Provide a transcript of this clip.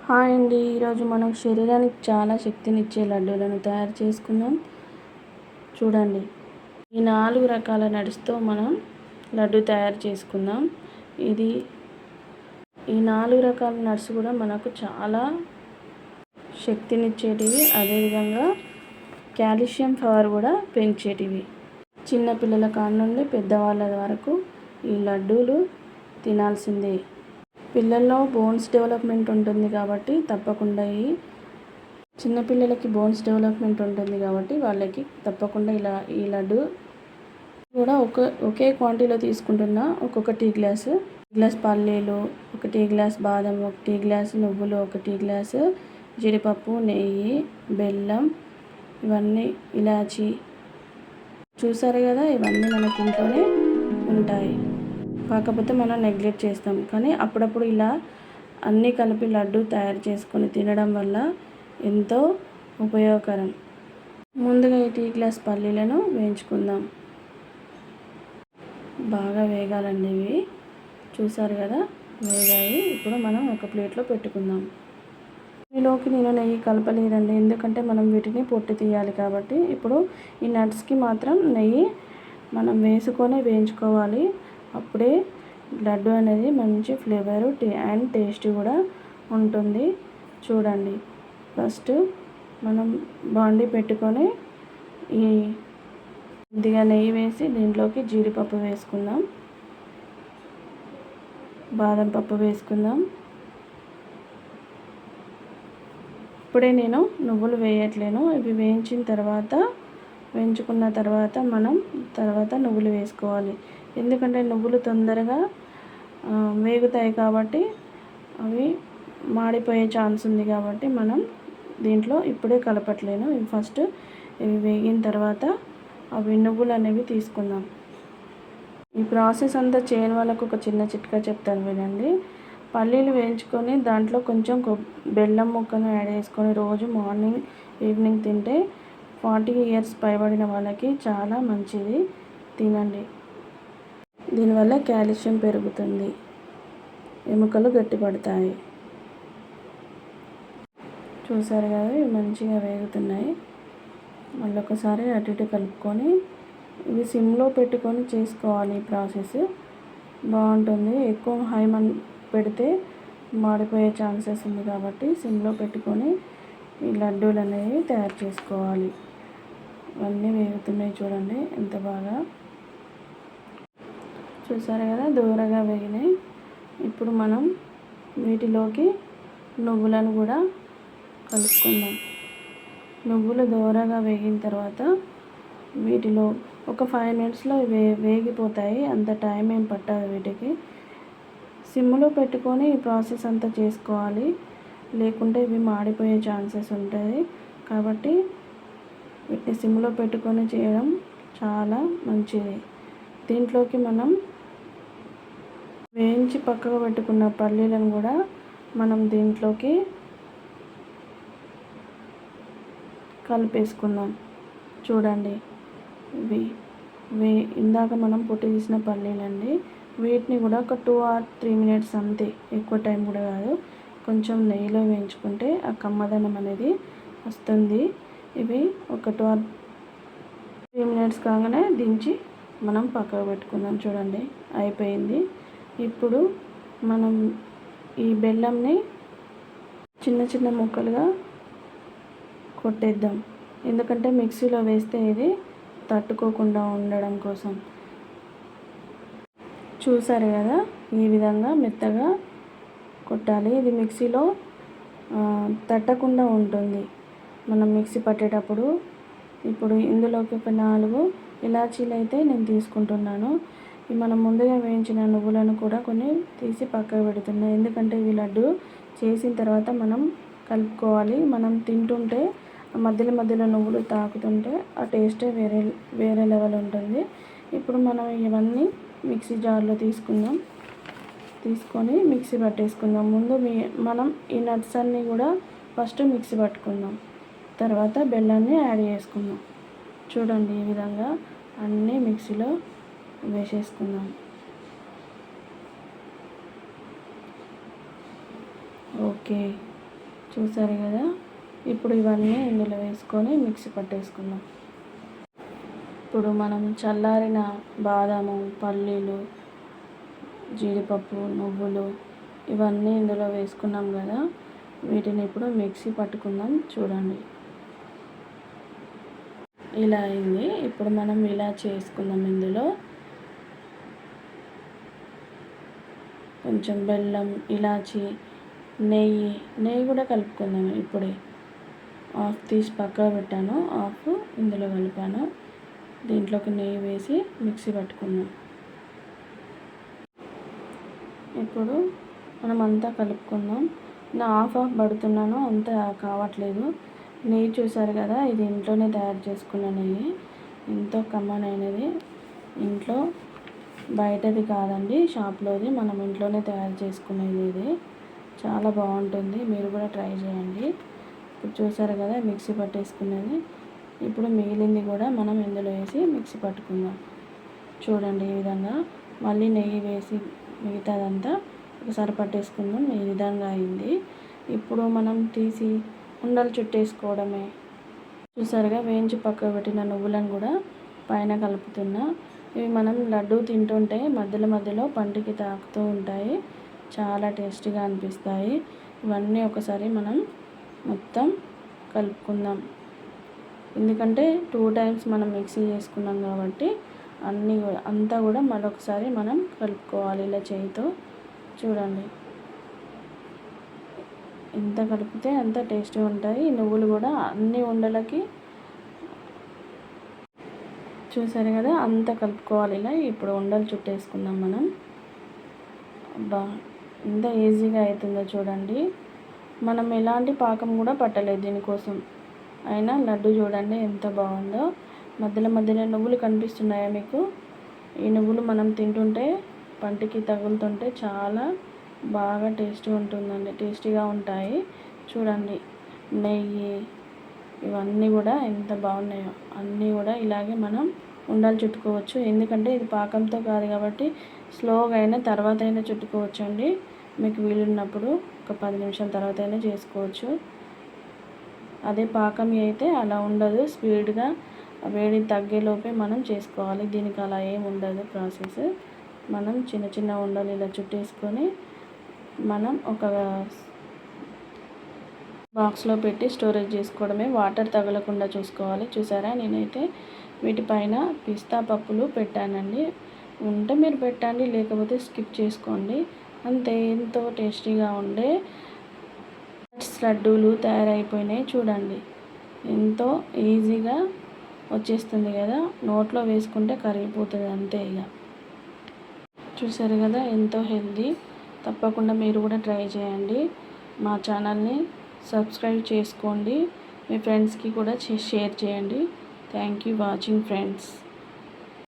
Hi అండి. ఈరోజు మనం శరీరానికి చాలా శక్తినిచ్చే లడ్డూలను తయారు చేసుకుందాం. చూడండి, ఈ 4 రకాల నట్స్తో మనం లడ్డు తయారు చేసుకుందాం. ఈ 4 రకాల నట్స్ కూడా మనకు చాలా శక్తినిచ్చేటివి, అదేవిధంగా కాల్షియం పవర్ కూడా పెంచేటివి. చిన్నపిల్లల కాడ నుండి పెద్దవాళ్ళ వరకు ఈ లడ్డూలు తినాల్సిందే. పిల్లల్లో బోన్స్ డెవలప్మెంట్ ఉంటుంది కాబట్టి తప్పకుండా చిన్నపిల్లలకి బోన్స్ డెవలప్మెంట్ ఉంటుంది కాబట్టి వాళ్ళకి తప్పకుండా ఈ లడ్డు కూడా ఒకే క్వాంటిటీలో తీసుకుంటున్నా. ఒక్కొక్క టీ గ్లాస్ పల్లీలు, 1 టీ గ్లాస్ బాదం, 1 టీ గ్లాస్ నువ్వులు, 1 టీ గ్లాసు జీడిపప్పు, నెయ్యి, బెల్లం, ఇవన్నీ ఇలాచి. చూసారు కదా, ఇవన్నీ మనకి ఇంట్లోనే ఉంటాయి. కాకపోతే మనం నెగ్లెక్ట్ చేస్తాం. కానీ అప్పుడప్పుడు ఇలా అన్నీ కలిపి లడ్డు తయారు చేసుకొని తినడం వల్ల ఎంతో ఉపయోగకరం. ముందుగా ఈ టీ గ్లాస్ పల్లీలను వేయించుకుందాం. బాగా వేగాలండి ఇవి. చూసారు కదా, వేగాయి. ఇప్పుడు మనం ఒక ప్లేట్లో పెట్టుకుందాం. దీనిలోకి నేను నెయ్యి కలపలేదండి, ఎందుకంటే మనం వీటిని పొట్టు తీయాలి కాబట్టి. ఇప్పుడు ఈ నట్స్కి మాత్రం నెయ్యి మనం వేసుకొని వేయించుకోవాలి. అప్పుడే లడ్డు అనేది మంచి ఫ్లేవరు అండ్ టేస్ట్ కూడా ఉంటుంది. చూడండి, ఫస్ట్ మనం బాండీ పెట్టుకొని కొద్దిగా నెయ్యి వేసి దీంట్లోకి జీడిపప్పు వేసుకుందాం, బాదం పప్పు వేసుకుందాం. ఇప్పుడే నేను నువ్వులు వేయట్లేను, ఇవి వేయించుకున్న తర్వాత మనం నువ్వులు వేసుకోవాలి. ఎందుకంటే నువ్వులు తొందరగా వేగుతాయి కాబట్టి, అవి మాడిపోయే ఛాన్స్ ఉంది కాబట్టి మనం దీంట్లో ఇప్పుడే కలపట్లేను. ఫస్ట్ ఇవి వేగిన తర్వాత అవి నువ్వులు అనేవి తీసుకుందాం. ఈ ప్రాసెస్ అంతా చేయని వాళ్ళకు ఒక చిన్న చిట్కా చెప్తాను వినండి. పల్లీలు వేయించుకొని దాంట్లో కొంచెం బెల్లం ముక్కను యాడ్ చేసుకొని రోజు మార్నింగ్ ఈవినింగ్ తింటే 40 years పైబడిన వాళ్ళకి చాలా మంచిది. తినండి. దీనివల్ల కాల్షియం పెరుగుతుంది, ఎముకలు గట్టిపడతాయి. చూసారు కదా, ఇవి మంచిగా వేగుతున్నాయి. మళ్ళీ ఒకసారి అటు ఇటు కలుపుకొని ఇవి సిమ్లో పెట్టుకొని చేసుకోవాలి. ఈ ప్రాసెస్ బాగుంటుంది. ఎక్కువ హై పెడితే మాడిపోయే ఛాన్సెస్ ఉంది కాబట్టి సిమ్లో పెట్టుకొని ఈ లడ్డూలు అనేవి తయారు చేసుకోవాలి. అన్నీ వేగుతున్నాయి, చూడండి ఎంత బాగా. చూసారు కదా, దూరగా వేగినాయి. ఇప్పుడు మనం వీటిలోకి నువ్వులను కూడా కలుపుకుందాం. నువ్వులు దూరగా వేగిన తర్వాత వీటిలో ఒక 5 minutesలో వేగిపోతాయి. అంత టైం ఏం పట్టదు వీటికి. సిమ్లో పెట్టుకొని ఈ ప్రాసెస్ అంతా చేసుకోవాలి, లేకుంటే ఇవి మాడిపోయే ఛాన్సెస్ ఉంటుంది. కాబట్టి వీటిని సిమ్లో పెట్టుకొని చేయడం చాలా మంచిది. దీంట్లోకి మనం వేయించి పక్కకు పెట్టుకున్న పల్లీలను కూడా మనం దీంట్లోకి కలిపేసుకుందాం. చూడండి, ఇవి ఇందాక మనం పొట్టు తీసిన పల్లీలండి. వీటిని కూడా ఒక 2 or 3 minutes అంతే, ఎక్కువ టైం కూడా కాదు. కొంచెం నెయ్యిలో వేయించుకుంటే ఆ కమ్మదనం అనేది వస్తుంది. ఇవి ఒక 2 or 3 minutes కాగానే దించి మనం పక్కకు పెట్టుకుందాం. చూడండి, అయిపోయింది. ఇప్పుడు మనం ఈ బెల్లంని చిన్న చిన్న ముక్కలుగా కొట్టేద్దాం, ఎందుకంటే మిక్సీలో వేస్తే ఇది తట్టుకోకుండా ఉండడం కోసం. చూసారు కదా, ఈ విధంగా మెత్తగా కొట్టాలి. ఇది మిక్సీలో తట్టకుండా ఉంటుంది మనం మిక్సీ పట్టేటప్పుడు. ఇప్పుడు ఇందులోకి ఒక 4 ఇలాచీలు అయితే నేను తీసుకుంటున్నాను. మనం ముందుగా వేయించిన నువ్వులను కూడా కొన్ని తీసి పక్కకు పెడుతున్నాను, ఎందుకంటే ఇవి లడ్డు చేసిన తర్వాత మనం కలుపుకోవాలి. మనం తింటుంటే మధ్యలో నువ్వులు తాకుతుంటే ఆ టేస్టే వేరే లెవెల్ ఉంటుంది. ఇప్పుడు మనం ఇవన్నీ మిక్సీ జార్లో తీసుకొని మిక్సీ పట్టేసుకుందాం. ముందు మనం ఈ నట్స్ అన్నీ కూడా ఫస్ట్ మిక్సీ పట్టుకుందాం, తర్వాత బెల్లాన్ని యాడ్ చేసుకుందాం. చూడండి, ఈ విధంగా అన్నీ మిక్సీలో వేసేసుకుందాం. ఓకే, చూసారు కదా. ఇప్పుడు ఇవన్నీ ఇందులో వేసుకొని మిక్సీ పట్టేసుకుందాం. ఇప్పుడు మనం చల్లారిన బాదాము, పల్లీలు, జీడిపప్పు, నువ్వులు ఇవన్నీ ఇందులో వేసుకున్నాం కదా. వీటిని ఇప్పుడు మిక్సీ పట్టుకుందాం. చూడండి ఇలా అయింది. ఇప్పుడు మనం ఇలా చేసుకుందాం. ఇందులో కొంచెం బెల్లం, ఇలాచి, నెయ్యి కూడా కలుపుకుందాం. ఇప్పుడే హాఫ్ తీసి పక్కకు పెట్టాను, హాఫ్ ఇందులో కలిపాను. దీంట్లోకి నెయ్యి వేసి మిక్సీ పట్టుకుందాం. ఇప్పుడు మనం అంతా కలుపుకుందాం. నా హాఫ్ పడుతున్నాను, అంతా కావట్లేదు. నెయ్యి చూసారు కదా, ఇది ఇంట్లోనే తయారు చేసుకున్న నెయ్యి, ఎంతో కమ్మనైనది. ఇంట్లో బయటది కాదండి, షాప్లోది, మనం ఇంట్లోనే తయారు చేసుకునేది. ఇది చాలా బాగుంటుంది, మీరు కూడా ట్రై చేయండి. ఇప్పుడు చూసారు కదా మిక్సీ పట్టేసుకునేది. ఇప్పుడు మిగిలింది కూడా మనం ఇందులో వేసి మిక్సీ పట్టుకుందాం. చూడండి ఈ విధంగా. మళ్ళీ నెయ్యి వేసి మిగతాదంతా ఒకసారి పట్టేసుకుందాం. ఈ విధంగా అయింది. ఇప్పుడు మనం తీసి ఉండలు చుట్టేసుకోవడమే. చూసారుగా, వేయించి పక్కకు పెట్టిన నువ్వులను కూడా పైన కలుపుతున్నా. ఇవి మనం లడ్డూ తింటుంటే మధ్యలో మధ్యలో పంటికి తాకుతూ ఉంటాయి, చాలా టేస్టీగా అనిపిస్తాయి. ఇవన్నీ ఒకసారి మనం మొత్తం కలుపుకుందాం. ఎందుకంటే 2 టైమ్స్ మనం మిక్సీ చేసుకున్నాం కాబట్టి అంతా కూడా మరొకసారి మనం కలుపుకోవాలి ఇలా చేయితో. చూడండి ఎంత కలిపితే అంత టేస్టీగా ఉంటాయి. నువ్వులు కూడా అన్ని ఉండలకి చూసారు కదా, అంతా కలుపుకోవాలి ఇలా. ఇప్పుడు ఉండలు చుట్టేసుకుందాం మనం. అబ్బా ఎంత ఈజీగా అవుతుందో చూడండి. మనం ఎలాంటి పాకం కూడా పట్టలేదు దీనికోసం, అయినా లడ్డు చూడండి ఎంత బాగుందో. మధ్యలో మధ్యలో నువ్వులు కనిపిస్తున్నాయా మీకు? ఈ నువ్వులు మనం తింటుంటే పంటికి తగులుతుంటే చాలా బాగా టేస్టీగా ఉంటాయి. చూడండి నెయ్యి ఇవన్నీ కూడా ఎంత బాగున్నాయో. అన్నీ కూడా ఇలాగే మనం ఉండలు చుట్టుకోవచ్చు. ఎందుకంటే ఇది పాకంతో కాదు కాబట్టి స్లోగా అయినా తర్వాత అయినా చుట్టుకోవచ్చు అండి. మీకు వీలున్నప్పుడు ఒక 10 నిమిషాల తర్వాత అయినా చేసుకోవచ్చు. అదే పాకం అయితే అలా ఉండదు, స్పీడ్గా వేడి తగ్గేలోపే మనం చేసుకోవాలి. దీనికి అలా ఏమి ఉండదు ప్రాసెస్. మనం చిన్న చిన్న ఉండలు ఇలా చుట్టేసుకొని మనం ఒక బాక్స్లో పెట్టి స్టోరేజ్ చేసుకోవడమే. వాటర్ తగలకుండా చూసుకోవాలి. చూసారా, నేనైతే వీటిపైన పిస్తా పప్పులు పెట్టానండి. ఉంటే మీరు పెట్టండి, లేకపోతే స్కిప్ చేసుకోండి. అంతే, ఎంతో టేస్టీగా ఉండే లడ్డూలు తయారైపోయినాయి. చూడండి ఎంతో ఈజీగా వచ్చేస్తుంది కదా, నోట్లో వేసుకుంటే కరిగిపోతుంది అంతే ఇక. చూసారు కదా ఎంతో హెల్దీ. తప్పకుండా మీరు కూడా ట్రై చేయండి. మా ఛానల్ని సబ్స్క్రైబ్ చేసుకోండి, మీ ఫ్రెండ్స్కి కూడా షేర్ చేయండి. Thank you watching friends.